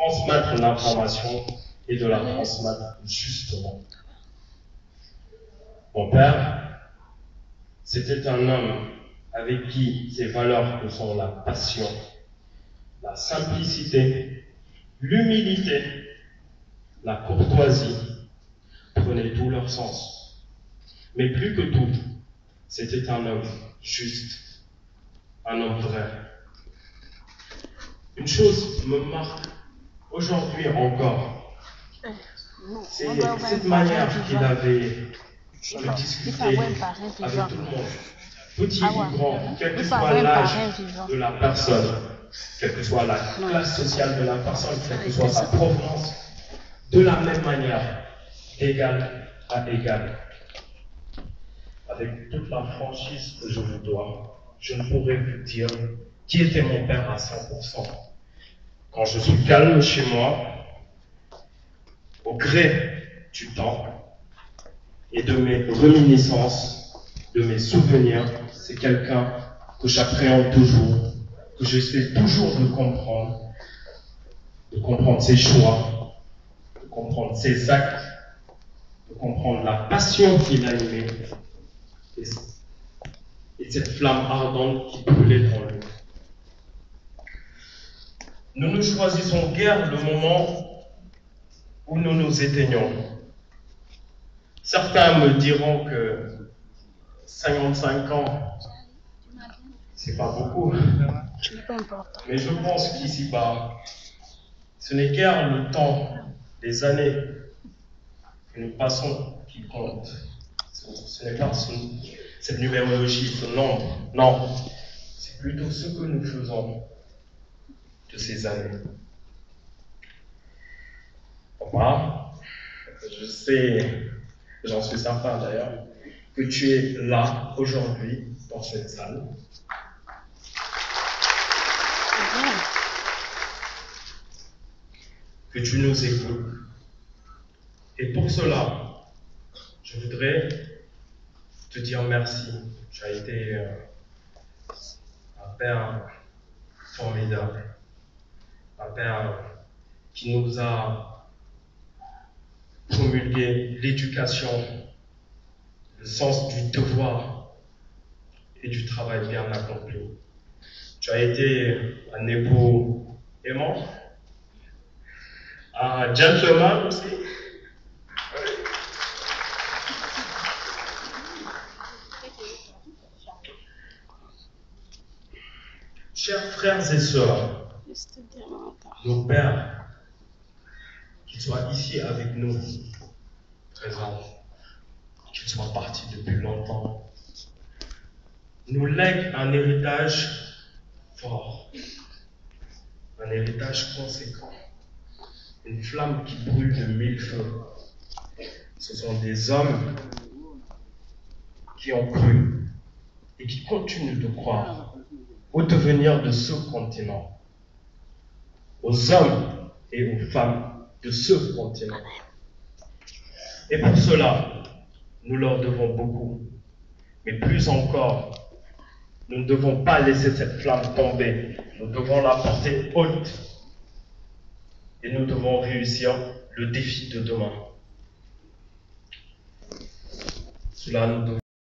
transmettre l'information et de la transmettre justement. Mon père, c'était un homme avec qui ses valeurs sont la passion, la simplicité, l'humilité, la courtoisie prenaient tout leur sens. Mais plus que tout, c'était un homme juste, un homme vrai. Une chose me marque aujourd'hui encore, c'est cette manière qu'il avait de discuter avec tout le monde, petit ou grand, quel que soit l'âge de la personne, quelle que soit la classe sociale de la personne, quelle que soit sa provenance, de la même manière, d'égal à égal. Avec toute la franchise que je vous dois, je ne pourrais vous dire qui était mon père à 100%. Quand je suis calme chez moi, au gré du temps et de mes réminiscences, de mes souvenirs, c'est quelqu'un que j'appréhende toujours, que j'essaie toujours de comprendre ses choix, de comprendre ses actes, de comprendre la passion qu'il a aimée et cette flamme ardente qui brûlait en lui. Nous ne choisissons guère le moment où nous nous éteignons. Certains me diront que 55 ans, c'est pas beaucoup. Mais je pense qu'ici-bas, ce n'est guère le temps, les années que nous passons qui comptent. Ce n'est pas cette numérologie, ce nombre. Non, c'est plutôt ce que nous faisons de ces années. Papa, je sais, j'en suis certain d'ailleurs, que tu es là aujourd'hui dans cette salle. Que tu nous écoutes. Et pour cela, je voudrais te dire merci. Tu as été un père formidable, un père qui nous a promulgué l'éducation, le sens du devoir et du travail bien accompli. Tu as été un époux aimant, un gentleman aussi. Chers frères et sœurs, nos pères, qu'ils soient ici avec nous, présents, qu'ils soient partis depuis longtemps, nous lèguent un héritage fort, un héritage conséquent, une flamme qui brûle de mille feux. Ce sont des hommes qui ont cru et qui continuent de croire au devenir de ce continent, aux hommes et aux femmes de ce continent. Et pour cela, nous leur devons beaucoup. Mais plus encore, nous ne devons pas laisser cette flamme tomber. Nous devons la porter haute. Et nous devons réussir le défi de demain. Cela nous